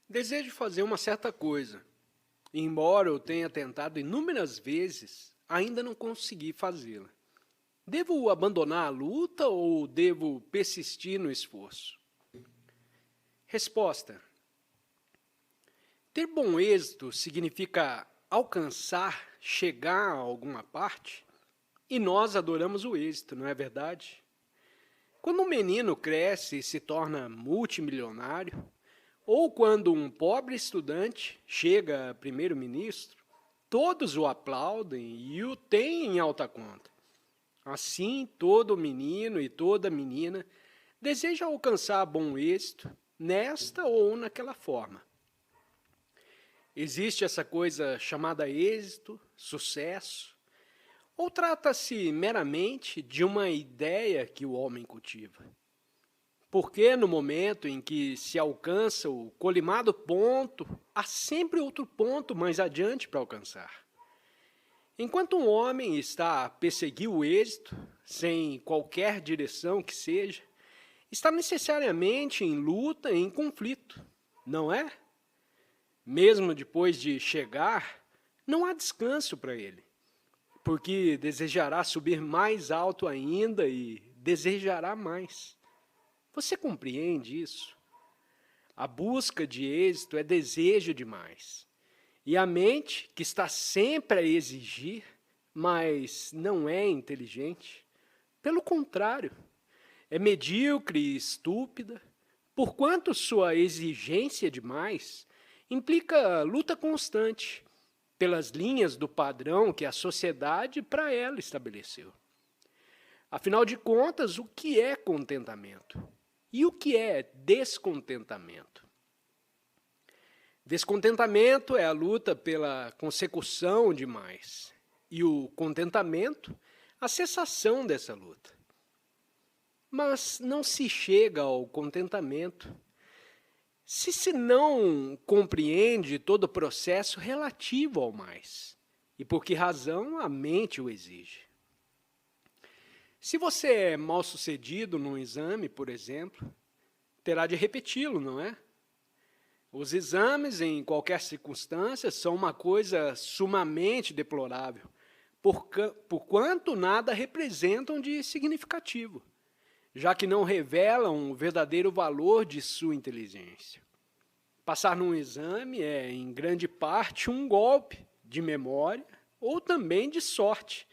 Desejo fazer uma certa coisa. Embora eu tenha tentado inúmeras vezes, ainda não consegui fazê-la. Devo abandonar a luta ou devo persistir no esforço? Resposta: ter bom êxito significa alcançar, chegar a alguma parte? E nós adoramos o êxito, não é verdade? Quando um menino cresce e se torna multimilionário, ou quando um pobre estudante chega a primeiro-ministro, todos o aplaudem e o têm em alta conta. Assim, todo menino e toda menina deseja alcançar bom êxito nesta ou naquela forma. Existe essa coisa chamada êxito, sucesso, ou trata-se meramente de uma ideia que o homem cultiva? Porque no momento em que se alcança o colimado ponto, há sempre outro ponto mais adiante para alcançar. Enquanto um homem está a perseguir o êxito, sem qualquer direção que seja, está necessariamente em luta, em conflito, não é? Mesmo depois de chegar, não há descanso para ele, porque desejará subir mais alto ainda e desejará mais. Você compreende isso? A busca de êxito é desejo demais. E a mente, que está sempre a exigir, mas não é inteligente, pelo contrário, é medíocre e estúpida, porquanto sua exigência demais implica luta constante pelas linhas do padrão que a sociedade para ela estabeleceu. Afinal de contas, o que é contentamento? E o que é descontentamento? Descontentamento é a luta pela consecução de mais, e o contentamento, a cessação dessa luta. Mas não se chega ao contentamento se não compreende todo o processo relativo ao mais, e por que razão a mente o exige. Se você é mal sucedido num exame, por exemplo, terá de repeti-lo, não é? Os exames, em qualquer circunstância, são uma coisa sumamente deplorável, porquanto nada representam de significativo, já que não revelam o verdadeiro valor de sua inteligência. Passar num exame é, em grande parte, um golpe de memória ou também de sorte.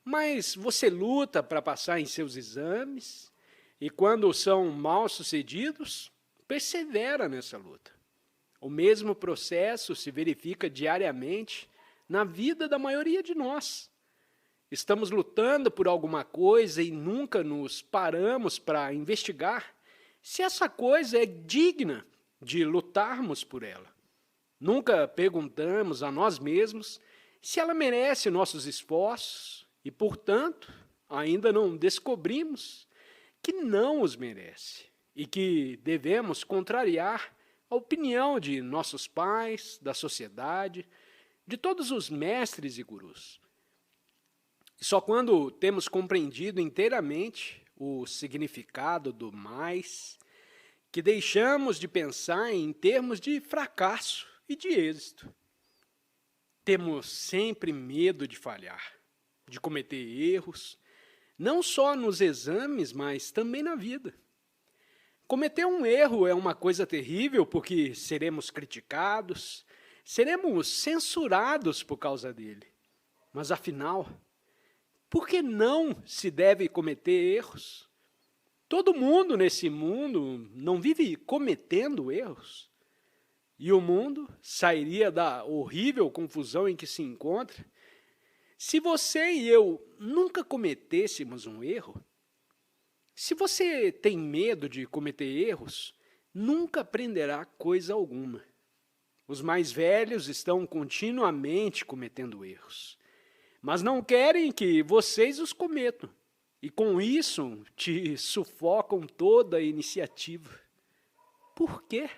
Mas você luta para passar em seus exames e, quando são mal sucedidos, persevera nessa luta. O mesmo processo se verifica diariamente na vida da maioria de nós. Estamos lutando por alguma coisa e nunca nos paramos para investigar se essa coisa é digna de lutarmos por ela. Nunca perguntamos a nós mesmos se ela merece nossos esforços e, portanto, ainda não descobrimos que não os merece e que devemos contrariar a opinião de nossos pais, da sociedade, de todos os mestres e gurus. Só quando temos compreendido inteiramente o significado do mais, que deixamos de pensar em termos de fracasso e de êxito. Temos sempre medo de falhar, de cometer erros, não só nos exames, mas também na vida. Cometer um erro é uma coisa terrível porque seremos criticados, seremos censurados por causa dele. Mas afinal, por que não se deve cometer erros? Todo mundo nesse mundo não vive cometendo erros? E o mundo sairia da horrível confusão em que se encontra se você e eu nunca cometêssemos um erro. Se você tem medo de cometer erros, nunca aprenderá coisa alguma. Os mais velhos estão continuamente cometendo erros, mas não querem que vocês os cometam, e com isso te sufocam toda a iniciativa. Por quê?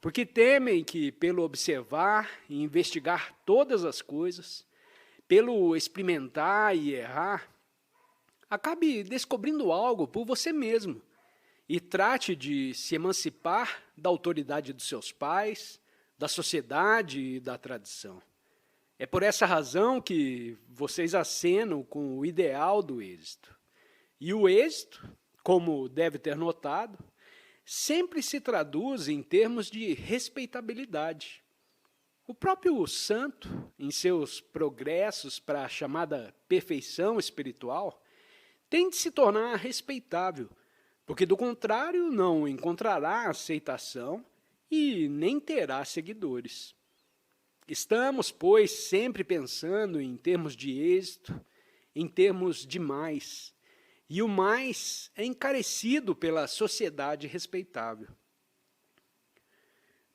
Porque temem que, pelo observar e investigar todas as coisas, pelo experimentar e errar, acabe descobrindo algo por você mesmo e trate de se emancipar da autoridade dos seus pais, da sociedade e da tradição. É por essa razão que vocês acenam com o ideal do êxito. E o êxito, como deve ter notado, sempre se traduz em termos de respeitabilidade. O próprio santo, em seus progressos para a chamada perfeição espiritual, tem de se tornar respeitável, porque do contrário não encontrará aceitação e nem terá seguidores. Estamos, pois, sempre pensando em termos de êxito, em termos de mais, e o mais é encarecido pela sociedade respeitável.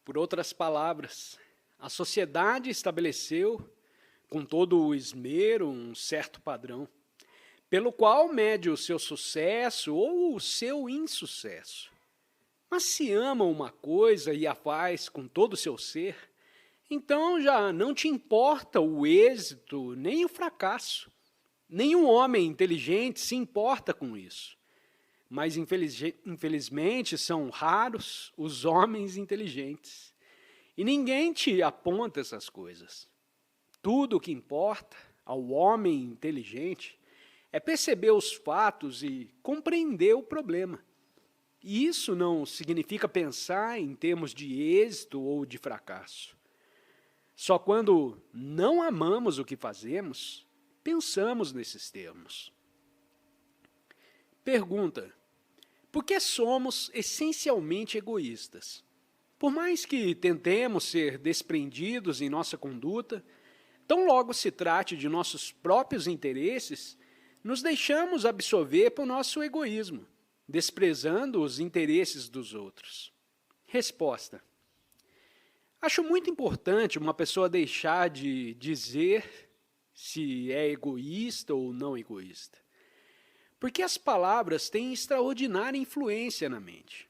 Por outras palavras, a sociedade estabeleceu, com todo o esmero, um certo padrão, pelo qual mede o seu sucesso ou o seu insucesso. Mas se ama uma coisa e a faz com todo o seu ser, então já não te importa o êxito nem o fracasso. Nenhum homem inteligente se importa com isso. Mas infelizmente são raros os homens inteligentes. E ninguém te aponta essas coisas. Tudo o que importa ao homem inteligente é perceber os fatos e compreender o problema. E isso não significa pensar em termos de êxito ou de fracasso. Só quando não amamos o que fazemos, pensamos nesses termos. Pergunta: por que somos essencialmente egoístas? Por mais que tentemos ser desprendidos em nossa conduta, tão logo se trate de nossos próprios interesses, nos deixamos absorver por nosso egoísmo, desprezando os interesses dos outros. Resposta: acho muito importante uma pessoa deixar de dizer se é egoísta ou não egoísta, porque as palavras têm extraordinária influência na mente.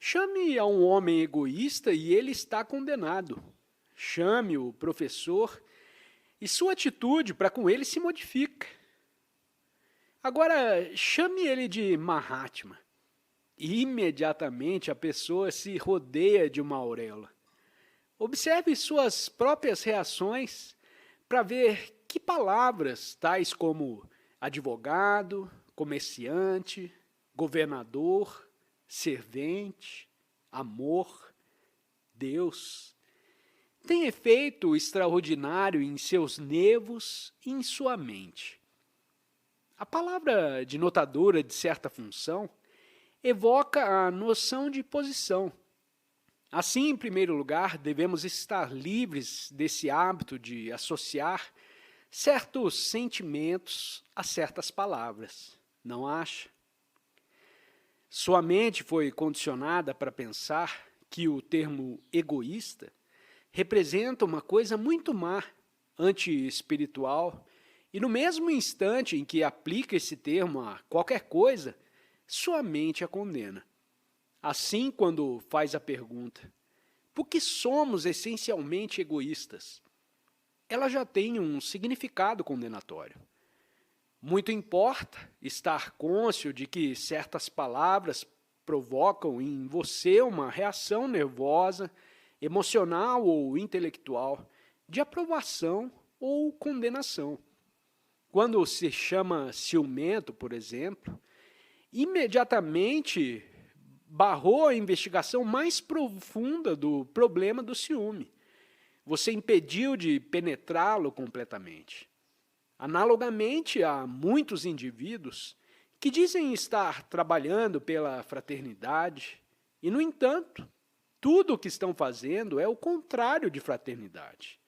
Chame a um homem egoísta e ele está condenado. Chame o professor e sua atitude para com ele se modifica. Agora, chame ele de Mahatma. E imediatamente a pessoa se rodeia de uma auréola. Observe suas próprias reações para ver que palavras, tais como advogado, comerciante, governador, servente, amor, Deus, tem efeito extraordinário em seus nervos e em sua mente. A palavra denotadora de certa função evoca a noção de posição. Assim, em primeiro lugar, devemos estar livres desse hábito de associar certos sentimentos a certas palavras, não acha? Sua mente foi condicionada para pensar que o termo egoísta representa uma coisa muito má, anti-espiritual, e no mesmo instante em que aplica esse termo a qualquer coisa, sua mente a condena. Assim, quando faz a pergunta, por que somos essencialmente egoístas? Ela já tem um significado condenatório. Muito importa estar cônscio de que certas palavras provocam em você uma reação nervosa, emocional ou intelectual, de aprovação ou condenação. Quando se chama ciumento, por exemplo, imediatamente barrou a investigação mais profunda do problema do ciúme. Você impediu de penetrá-lo completamente. Analogamente, há muitos indivíduos que dizem estar trabalhando pela fraternidade e, no entanto, tudo o que estão fazendo é o contrário de fraternidade.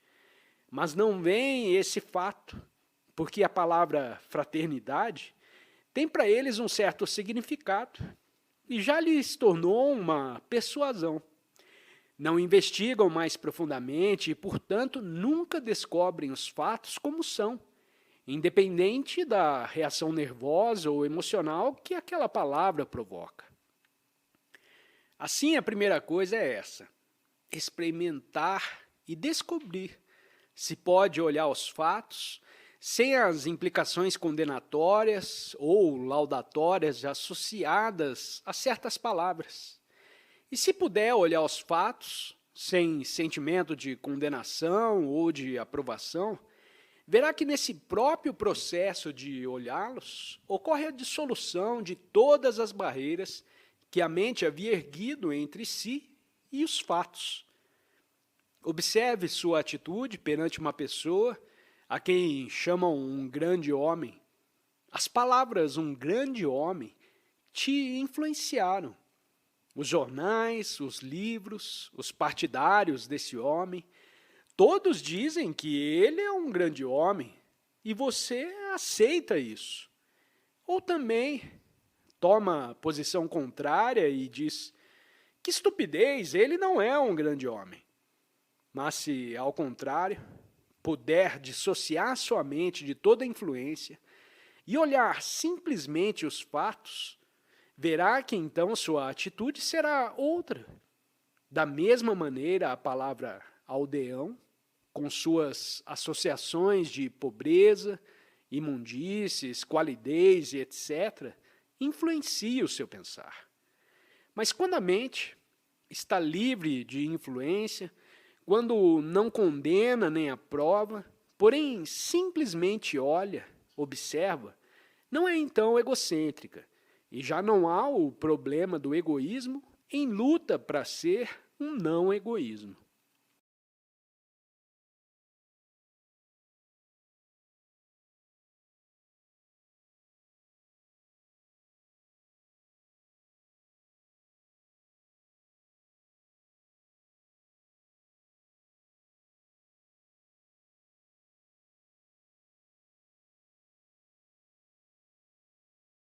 Mas não veem esse fato, porque a palavra fraternidade tem para eles um certo significado e já lhes tornou uma persuasão. Não investigam mais profundamente e, portanto, nunca descobrem os fatos como são, independente da reação nervosa ou emocional que aquela palavra provoca. Assim, a primeira coisa é essa: experimentar e descobrir se pode olhar os fatos sem as implicações condenatórias ou laudatórias associadas a certas palavras. E se puder olhar os fatos, sem sentimento de condenação ou de aprovação, verá que nesse próprio processo de olhá-los, ocorre a dissolução de todas as barreiras que a mente havia erguido entre si e os fatos. Observe sua atitude perante uma pessoa a quem chamam um grande homem. As palavras "um grande homem" te influenciaram. Os jornais, os livros, os partidários desse homem, todos dizem que ele é um grande homem e você aceita isso. Ou também toma posição contrária e diz: que estupidez, ele não é um grande homem. Mas se, ao contrário, puder dissociar sua mente de toda influência e olhar simplesmente os fatos, verá que então sua atitude será outra. Da mesma maneira, a palavra aldeão, com suas associações de pobreza, imundície, esqualidez e etc., influencia o seu pensar. Mas quando a mente está livre de influência, quando não condena nem aprova, porém simplesmente olha, observa, não é então egocêntrica, e já não há o problema do egoísmo em luta para ser um não egoísmo.